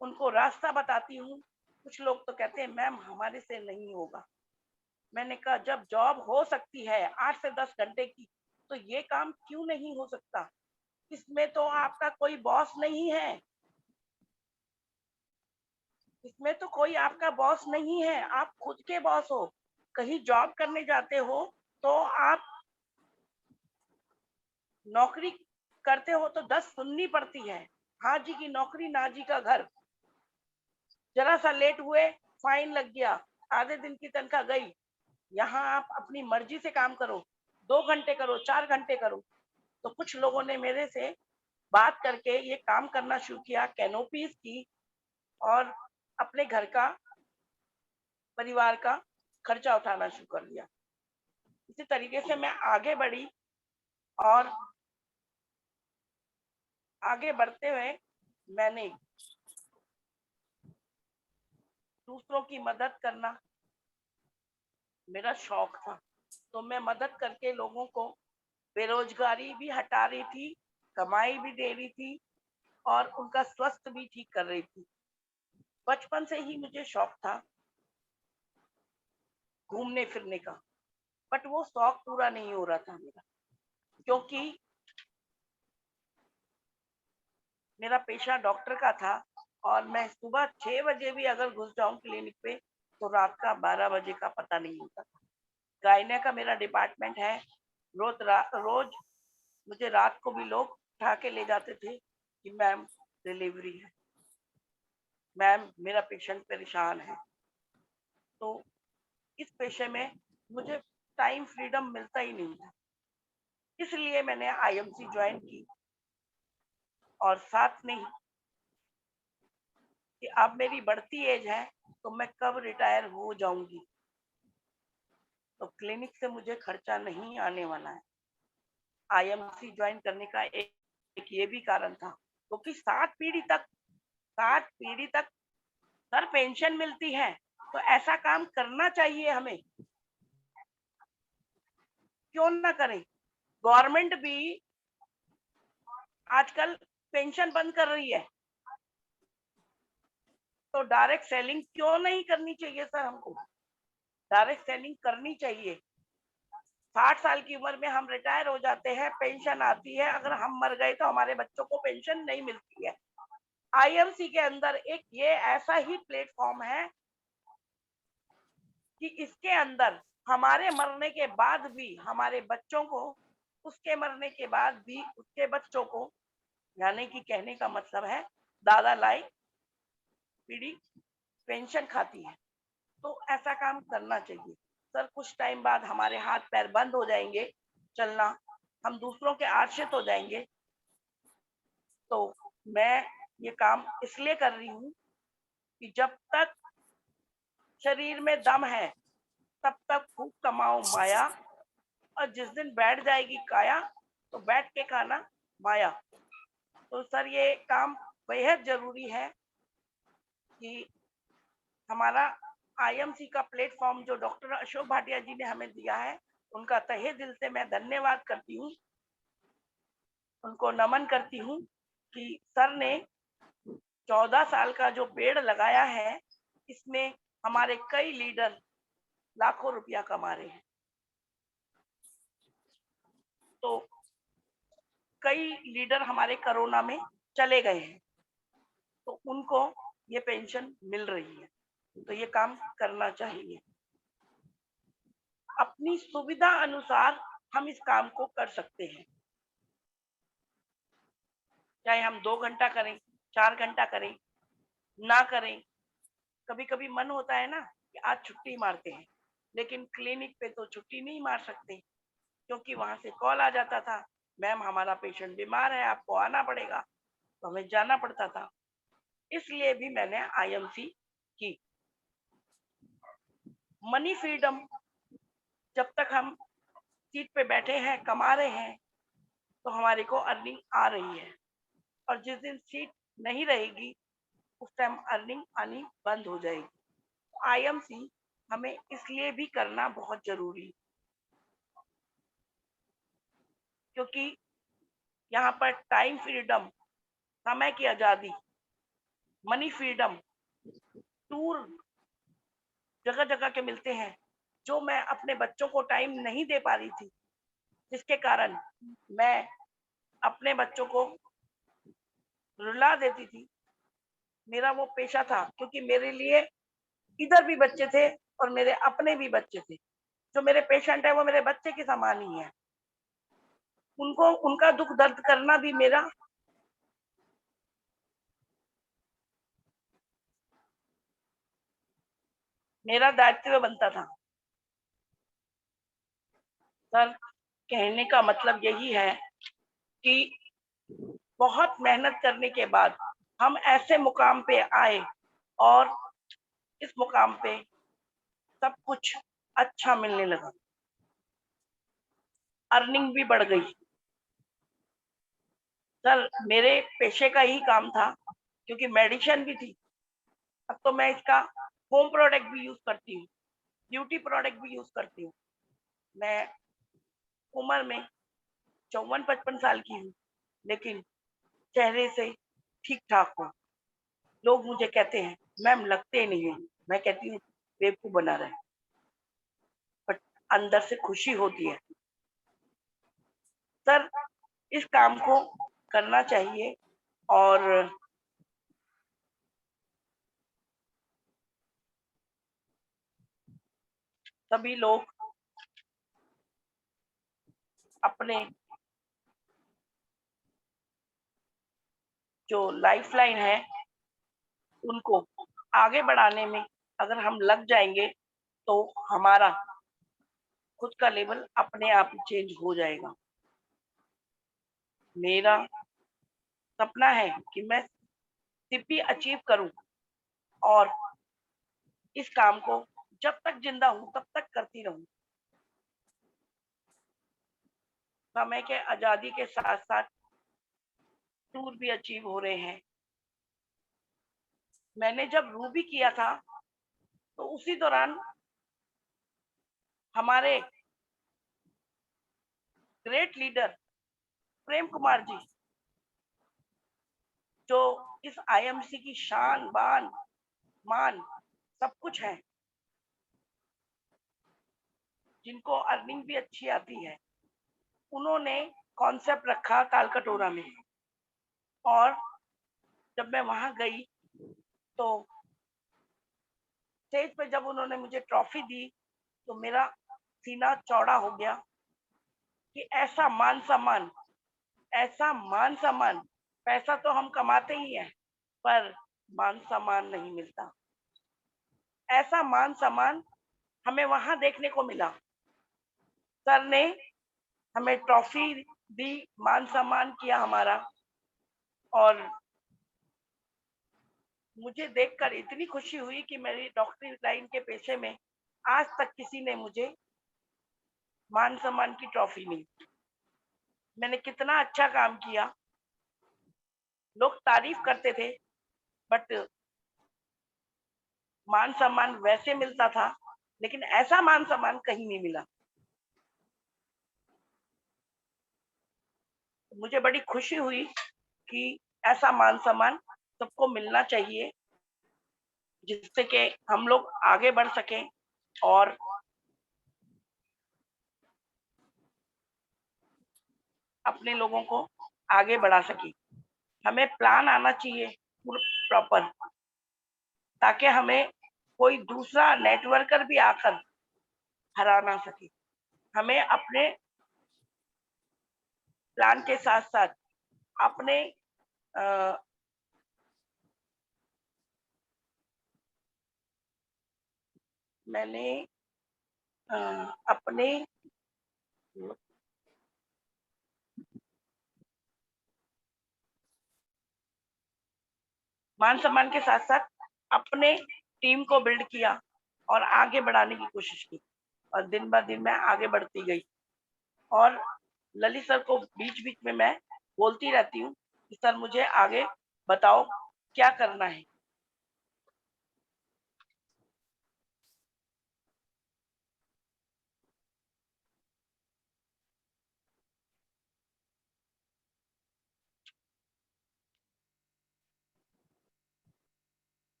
उनको रास्ता बताती हूँ। कुछ लोग तो कहते हैं मैम हमारे से नहीं होगा। मैंने कहा जब जॉब हो सकती है 8 से 10 घंटे की, तो ये काम क्यों नहीं हो सकता? इसमें तो आपका कोई बॉस नहीं है। इसमें तो कोई आपका बॉस नहीं है, आप खुद के बॉस हो। कहीं जॉब करने जाते हो तो आप नौकरी करते हो तो 10 सुननी पड़ती है। हाँ जी की नौकरी, ना जी का घर। जरा सा लेट हुए, फाइन लग गया, आधे दिन की तनख्वाह गई। यहाँ आप अपनी मर्जी से काम करो, 2 घंटे करो, 4 घंटे करो। तो कुछ लोगों ने मेरे से बात करके ये काम करना शुरू किया, कैनोपीज की, और अपने घर का, परिवार का खर्चा उठाना शुरू कर दिया। इसी तरीके से मैं आगे बढ़ी और आगे बढ़ते हुए मैंने दूसरों की मदद करना मेरा शौक था। तो मैं मदद करके लोगों को बेरोजगारी भी हटा रही थी, कमाई भी दे रही थी और उनका स्वास्थ्य भी ठीक कर रही थी। बचपन से ही मुझे शौक था घूमने फिरने का, बट वो शौक पूरा नहीं हो रहा था मेरा, क्योंकि मेरा पेशा डॉक्टर का था और मैं सुबह 6 बजे भी अगर घुस जाऊं क्लिनिक पे तो रात का 12 बजे का पता नहीं होता था। गायने का मेरा डिपार्टमेंट है। रोज मुझे रात को भी लोग उठा के ले जाते थे कि मैम डिलीवरी है, मैम मेरा पेशेंट परेशान है। तो इस पेशे में मुझे टाइम फ्रीडम मिलता ही नहीं था, इसलिए मैंने आईएमसी ज्वाइन की और साथ में ही कि अब मेरी बढ़ती एज है तो मैं कब रिटायर हो जाऊंगी, तो क्लिनिक से मुझे खर्चा नहीं आने वाला है। आईएमसी ज्वाइन करने का एक ये भी कारण था, क्योंकि 7 पीढ़ी तक सर पेंशन मिलती है, तो ऐसा काम करना चाहिए हमें, क्यों ना करें। गवर्नमेंट भी आजकल पेंशन बंद कर रही है, तो डायरेक्ट सेलिंग क्यों नहीं करनी चाहिए सर? हमको डायरेक्ट सेलिंग करनी चाहिए। 60 साल की उम्र में हम रिटायर हो जाते हैं, पेंशन आती है, अगर हम मर गए तो हमारे बच्चों को पेंशन नहीं मिलती है। आईएमसी के अंदर एक ये ऐसा ही प्लेटफॉर्म है कि इसके अंदर हमारे मरने के बाद भी हमारे बच्चों को, उसके मरने के बाद भी उसके बच्चों को, यानी कि कहने का मतलब है दादा लाई पीढ़ी पेंशन खाती है। तो ऐसा काम करना चाहिए सर। कुछ टाइम बाद हमारे हाथ पैर बंद हो जाएंगे चलना, हम दूसरों के आश्रित हो जाएंगे। तो मैं ये काम इसलिए कर रही हूँ कि जब तक शरीर में दम है तब तक खूब कमाओ माया, और जिस दिन बैठ जाएगी काया तो बैठ के खाना माया। तो सर ये काम बेहद जरूरी है कि हमारा आईएमसी का प्लेटफॉर्म जो डॉक्टर अशोक भाटिया जी ने हमें दिया है, उनका तहे दिल से मैं धन्यवाद करती हूँ, उनको नमन करती हूँ कि सर ने 14 साल का जो पेड़ लगाया है, इसमें हमारे कई लीडर लाखों रुपया कमा रहे हैं। तो कई लीडर हमारे कोरोना में चले गए हैं, तो उनको ये पेंशन मिल रही है। तो ये काम करना चाहिए। अपनी सुविधा अनुसार हम इस काम को कर सकते हैं, चाहे हम 2 घंटा करें, 4 घंटा करें, ना करें। कभी कभी मन होता है ना कि आज छुट्टी मारते हैं, लेकिन क्लिनिक पे तो छुट्टी नहीं मार सकते, क्योंकि वहां से कॉल आ जाता था, मैम हमारा पेशेंट बीमार है, आपको आना पड़ेगा। तो हमें जाना पड़ता था। इसलिए भी मैंने आईएमसी की। मनी फ्रीडम, जब तक हम सीट पे बैठे हैं, कमा रहे हैं, तो हमारे को अर्निंग आ रही है, और जिस दिन सीट नहीं रहेगी उस टाइम अर्निंग आनी बंद हो जाएगी। आईएमसी हमें इसलिए भी करना बहुत जरूरी, क्योंकि यहाँ पर टाइम फ्रीडम, समय की आजादी, मनी फ्रीडम, टूर जगह जगह के मिलते हैं, जो मैं अपने बच्चों को टाइम नहीं दे पा रही थी, जिसके कारण मैं अपने बच्चों को रुला देती थी। मेरा वो पेशा था, क्योंकि मेरे लिए इधर भी बच्चे थे और मेरे अपने भी बच्चे थे। जो मेरे पेशेंट है वो मेरे बच्चे के समान ही है। उनको उनका दुख दर्द करना भी मेरा दायित्व बनता था। सर, कहने का मतलब यही है कि बहुत मेहनत करने के बाद हम ऐसे मुकाम पे आए, और इस मुकाम पे सब कुछ अच्छा मिलने लगा, अर्निंग भी बढ़ गई। सर, मेरे पेशे का ही काम था, क्योंकि मेडिसिन भी थी। अब तो मैं इसका होम प्रोडक्ट भी यूज करती हूँ, ब्यूटी प्रोडक्ट भी यूज करती हूँ। मैं उम्र में 54-55 साल की हूँ, लेकिन चेहरे से ठीक ठाक हूँ। लोग मुझे कहते हैं मैम लगते नहीं है, मैं कहती हूँ बेवकूफ बना रहे, बट अंदर से खुशी होती है। सर, इस काम को करना चाहिए, और सभी लोग अपने जो लाइफलाइन है उनको आगे बढ़ाने में अगर हम लग जाएंगे, तो हमारा खुद का लेवल अपने आप चेंज हो जाएगा। मेरा सपना है कि मैं सीपी अचीव करूं, और इस काम को जब तक जिंदा हूं तब तक करती रहूं। समय के आजादी के साथ साथ टूर भी अचीव हो रहे हैं। मैंने जब रूबी किया था, तो उसी दौरान हमारे ग्रेट लीडर प्रेम कुमार जी, जो इस आईएमसी की शान बान मान सब कुछ है, जिनको अर्निंग भी अच्छी आती है, उन्होंने कॉन्सेप्ट रखा तालकटोरा में। और जब मैं वहां गई, तो स्टेज पे जब उन्होंने मुझे ट्रॉफी दी, तो मेरा सीना चौड़ा हो गया कि ऐसा मान सम्मान, पैसा तो हम कमाते ही हैं, पर मान सम्मान नहीं मिलता। ऐसा मान सम्मान हमें वहां देखने को मिला। सर ने हमें ट्रॉफी दी, मान सम्मान किया हमारा, और मुझे देखकर इतनी खुशी हुई कि मेरी डॉक्टरी लाइन के पेशे में आज तक किसी ने मुझे मान सम्मान की ट्रॉफी नहीं। मैंने कितना अच्छा काम किया, लोग तारीफ करते थे, बट मान सम्मान वैसे मिलता था, लेकिन ऐसा मान सम्मान कहीं नहीं मिला। मुझे बड़ी खुशी हुई कि ऐसा मान सम्मान सबको मिलना चाहिए, जिससे कि हम लोग आगे बढ़ सकें और अपने लोगों को आगे बढ़ा सकें। हमें प्लान आना चाहिए प्रॉपर, ताकि हमें कोई दूसरा नेटवर्कर भी आकर हरा ना सके। हमें अपने प्लान के साथ साथ अपने अ, मैंने अ, अपने मान सम्मान के साथ साथ अपने टीम को बिल्ड किया और आगे बढ़ाने की कोशिश की, और दिन ब दिन मैं आगे बढ़ती गई। और ललित सर को बीच बीच में मैं बोलती रहती हूँ कि सर मुझे आगे बताओ क्या करना है।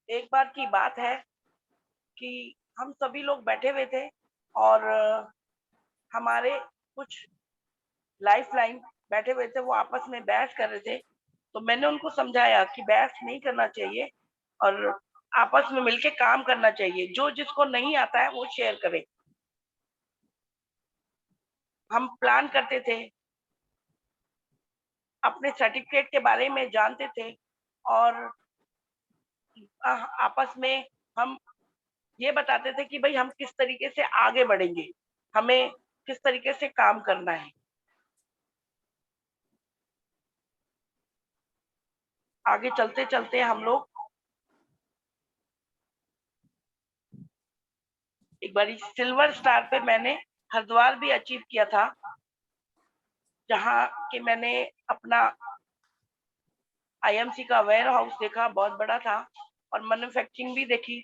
एक बार की बात है कि हम सभी लोग बैठे हुए थे, और हमारे कुछ लाइफ लाइन बैठे हुए थे, वो आपस में बहस कर रहे थे। तो मैंने उनको समझाया कि बहस नहीं करना चाहिए, और आपस में मिलके काम करना चाहिए। जो जिसको नहीं आता है वो शेयर करे। हम प्लान करते थे, अपने सर्टिफिकेट के बारे में जानते थे, और आपस में हम ये बताते थे कि भाई हम किस तरीके से आगे बढ़ेंगे, हमें किस तरीके से काम करना है। आगे चलते चलते हम लोग एक बार सिल्वर स्टार पे मैंने हरिद्वार भी अचीव किया था, जहाँ के मैंने अपना आईएमसी का वेयर हाउस देखा, बहुत बड़ा था, और मैन्युफैक्चरिंग भी देखी।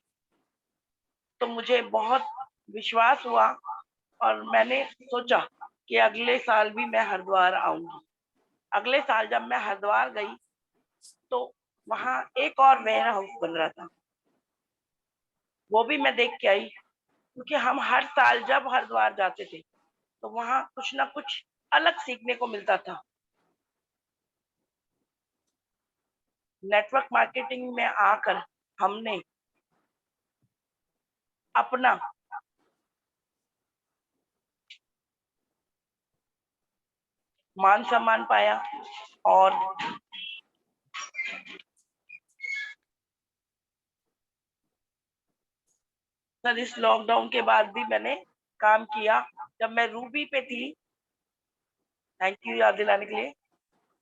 तो मुझे बहुत विश्वास हुआ, और मैंने सोचा कि अगले साल भी मैं हरिद्वार आऊंगी। अगले साल जब मैं हरिद्वार गई, तो वहां एक और वेयर हाउस बन रहा था, वो भी मैं देख के आई। क्योंकि हम हर साल जब हरिद्वार जाते थे, तो वहां कुछ ना कुछ अलग सीखने को मिलता था। नेटवर्क मार्केटिंग में आकर हमने अपना मान सम्मान पाया, और सर इस लॉकडाउन के बाद भी मैंने काम किया। जब मैं रूबी पे थी, थैंक यू याद दिलाने के लिए।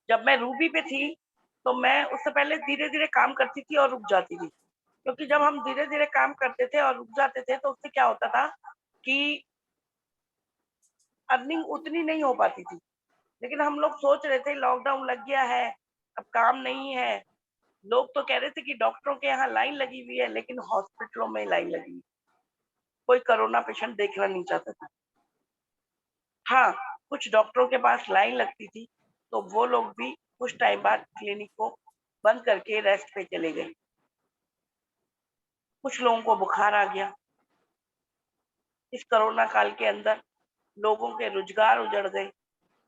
जब मैं रूबी पे थी, तो मैं उससे पहले धीरे धीरे काम करती थी और रुक जाती थी। क्योंकि जब हम धीरे धीरे काम करते थे और रुक जाते थे, तो उससे क्या होता था कि अर्निंग उतनी नहीं हो पाती थी। लेकिन हम लोग सोच रहे थे लॉकडाउन लग गया है, अब काम नहीं है। लोग तो कह रहे थे कि डॉक्टरों के यहाँ लाइन लगी हुई है, लेकिन हॉस्पिटलों में लाइन लगी हुई, कोई कोरोना पेशेंट देखना नहीं चाहता था। हाँ, कुछ डॉक्टरों के पास लाइन लगती थी, तो वो लोग भी कुछ टाइम बाद क्लिनिक को बंद करके रेस्ट पे चले गए। कुछ लोगों को बुखार आ गया। इस कोरोना काल के अंदर लोगों के रोजगार उजड़ गए।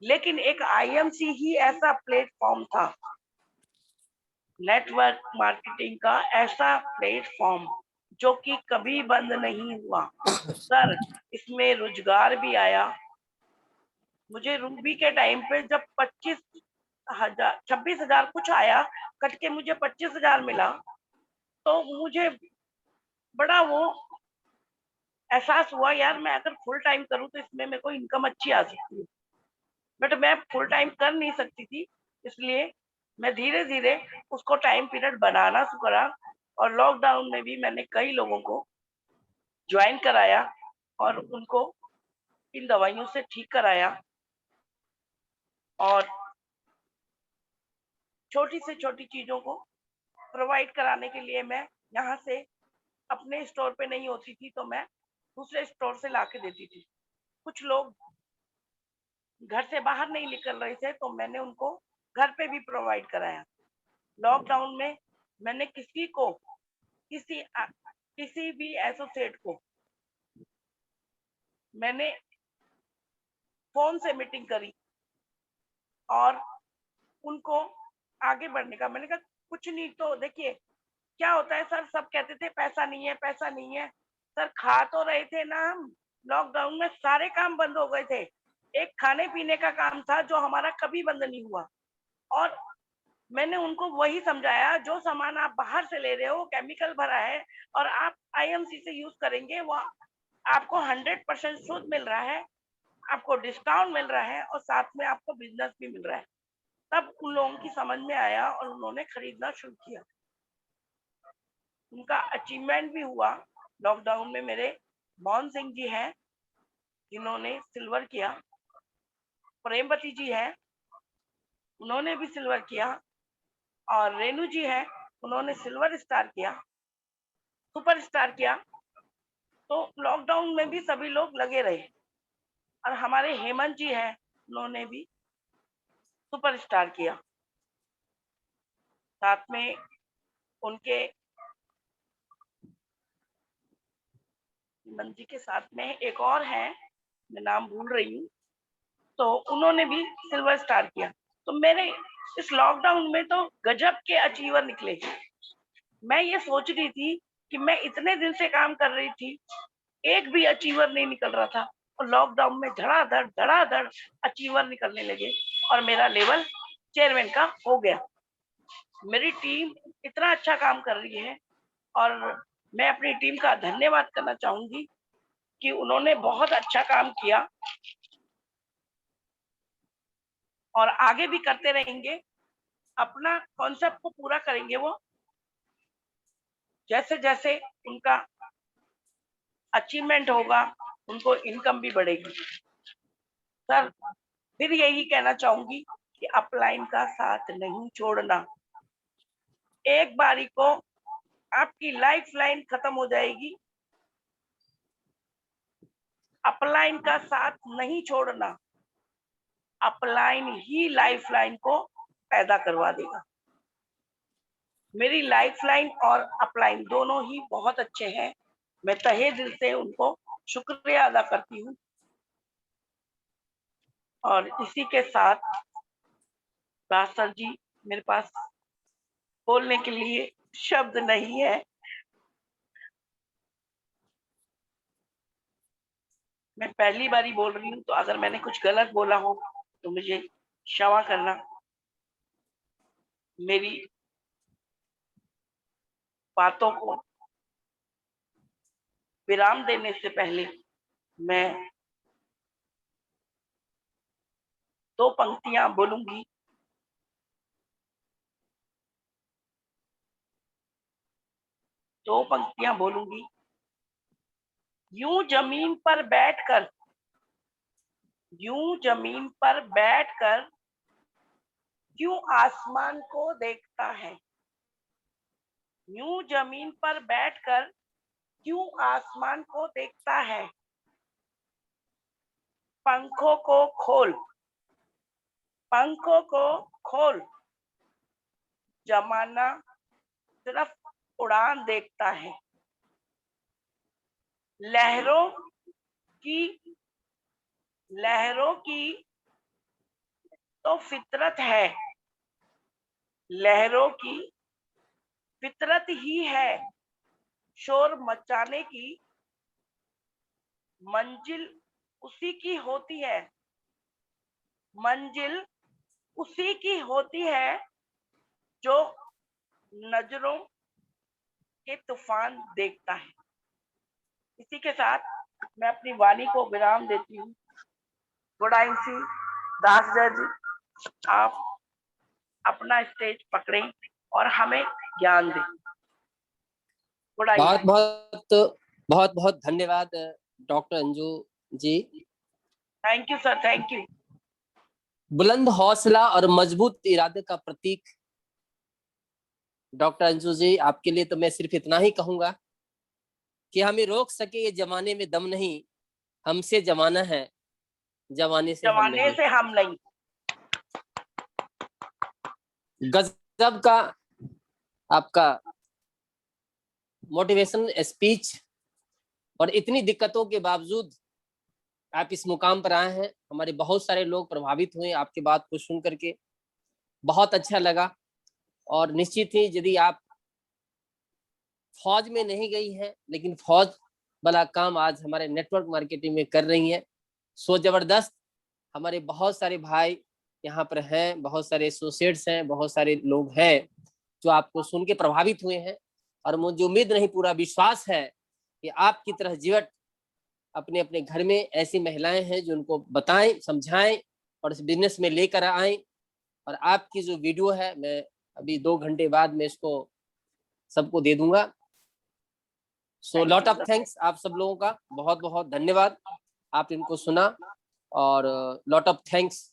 लेकिन एक आईएमसी ही ऐसा प्लेटफॉर्म था, नेटवर्क मार्केटिंग का ऐसा प्लेटफॉर्म, जो कि कभी बंद नहीं हुआ। सर, इसमें रोजगार भी आया। मुझे रूबी के टाइम पे जब 25,000 26,000 कुछ आया, कट के मुझे 25,000 मिला, तो मुझे बड़ा वो एहसास हुआ यार मैं अगर फुल टाइम करूँ तो इसमें मेरे को इनकम अच्छी आ सकती है, बट मैं फुल टाइम कर नहीं सकती थी। इसलिए मैं धीरे-धीरे उसको टाइम पीरियड बनाना शुरू करा और लॉकडाउन में भी मैंने कई लोगों को जॉइन कराया और उनको इन दवाइयों से ठीक कराया और छोटी से छोटी चीज़ों को प्रोवाइड कराने के लिए मैं यहाँ से अपने स्टोर पे नहीं होती थी तो मैं दूसरे स्टोर से लाके देती थी। कुछ लोग घर से बाहर नहीं निकल रहे थे तो मैंने उनको घर पे भी प्रोवाइड कराया। लॉकडाउन में मैंने किसी भी एसोसिएट को मैंने फ़ोन से मीटिंग करी और उनको आगे बढ़ने का मैंने कहा कुछ नहीं तो देखिए क्या होता है सर, सब कहते थे पैसा नहीं है, पैसा नहीं है। सर खा तो रहे थे ना हम, लॉकडाउन में सारे काम बंद हो गए थे। एक खाने-पीने का काम था जो हमारा कभी बंद नहीं हुआ और मैंने उनको वही समझाया जो सामान आप बाहर से ले रहे हो केमिकल भरा है और आप आईएमसी से यूज़ करेंगे वो आपको 100% शुद्ध मिल रहा है, आपको डिस्काउंट मिल रहा है और साथ में आपको बिज़नेस भी मिल रहा है। तब उन लोगों की समझ में आया और उन्होंने खरीदना शुरू किया। उनका अचीवमेंट भी हुआ। लॉकडाउन में मेरे मोहन सिंह जी हैं जिन्होंने सिल्वर किया, प्रेमवती जी हैं उन्होंने भी सिल्वर किया और रेणु जी हैं उन्होंने सिल्वर स्टार किया, सुपर स्टार किया। तो लॉकडाउन में भी सभी लोग लगे रहे और हमारे हेमंत जी हैं उन्होंने भी सुपर स्टार किया। साथ में उनके हेमंत जी के साथ में एक और हैं, मैं नाम भूल रही हूँ, तो उन्होंने भी सिल्वर स्टार किया। तो मेरे इस लॉकडाउन में तो गजब के अचीवर निकले। मैं ये सोच रही थी कि मैं इतने दिन से काम कर रही थी, एक भी अचीवर नहीं निकल रहा था और लॉकडाउन में धड़ाधड़ अचीवर निकलने लगे और मेरा लेवल चेयरमैन का हो गया। मेरी टीम इतना अच्छा काम कर रही है और मैं अपनी टीम का धन्यवाद करना चाहूंगी कि उन्होंने बहुत अच्छा काम किया और आगे भी करते रहेंगे। अपना कॉन्सेप्ट को पूरा करेंगे वो, जैसे जैसे उनका अचीवमेंट होगा उनको इनकम भी बढ़ेगी। सर फिर यही कहना चाहूंगी कि अपलाइन का साथ नहीं छोड़ना। एक बारी को आपकी लाइफ लाइन खत्म हो जाएगी, अपलाइन का साथ नहीं छोड़ना। अपलाइन ही लाइफ लाइन को पैदा करवा देगा। मेरी लाइफ लाइन और अपलाइन दोनों ही बहुत अच्छे हैं। मैं तहे दिल से उनको शुक्रिया अदा करती हूँ और इसी के साथ राज सर जी मेरे पास बोलने के लिए शब्द नहीं है। मैं पहली बारी बोल रही हूँ तो अगर मैंने कुछ गलत बोला हो तो मुझे क्षमा करना। मेरी बातों को विराम देने से पहले मैं 2 पंक्तियाँ बोलूँगी। 2 पंक्तियाँ बोलूँगी। यूँ ज़मीन पर बैठकर यूँ ज़मीन पर बैठकर क्यों आसमान को देखता है? यूँ ज़मीन पर बैठकर क्यों आसमान को देखता है? पंखों को खोल, पंखों को खोल, ज़माना सिर्फ उड़ान देखता है। लहरों की लहरों की तो फितरत है, लहरों की फितरत ही है शोर मचाने की। मंजिल उसी की होती है, मंजिल उसी की होती है जो नजरों के तूफान देखता है। इसी के साथ मैं अपनी वाणी को विराम देती हूँ। गुडाइंसी दास जी, आप अपना स्टेज पकड़ें और हमें ज्ञान दें। बहुत गुडाइंसी। बहुत बहुत बहुत धन्यवाद doctor Anju ji. Thank you sir, thank you. बुलंद हौसला और मजबूत इरादे का प्रतीक डॉक्टर अंजू जी, आपके लिए तो मैं सिर्फ इतना ही कहूंगा कि हमें रोक सके ये जमाने में दम नहीं, हमसे जमाना है, जमाने से हम जमाने नहीं। से हम नहीं। गजब का आपका मोटिवेशन स्पीच, और इतनी दिक्कतों के बावजूद आप इस मुकाम पर आए हैं। हमारे बहुत सारे लोग प्रभावित हुए आपकी बात को सुन करके, बहुत अच्छा लगा। और निश्चित ही यदि आप फौज में नहीं गई हैं, लेकिन फौज वाला काम आज हमारे नेटवर्क मार्केटिंग में कर रही हैं, सो जबरदस्त। हमारे बहुत सारे भाई यहाँ पर हैं, बहुत सारे एसोसिएट्स हैं, बहुत सारे लोग हैं जो आपको सुन के प्रभावित हुए हैं। और मुझे उम्मीद नहीं, पूरा विश्वास है कि आपकी तरह जीवट अपने अपने घर में ऐसी महिलाएं हैं जो उनको बताएं, समझाएं और इस बिजनेस में लेकर आए। और आपकी जो वीडियो है, मैं अभी 2 घंटे बाद में इसको सबको दे दूंगा। So thank lot you of sir. Thanks आप सब लोगों का, बहुत बहुत धन्यवाद। आप इनको सुना, और लॉट ऑफ थैंक्स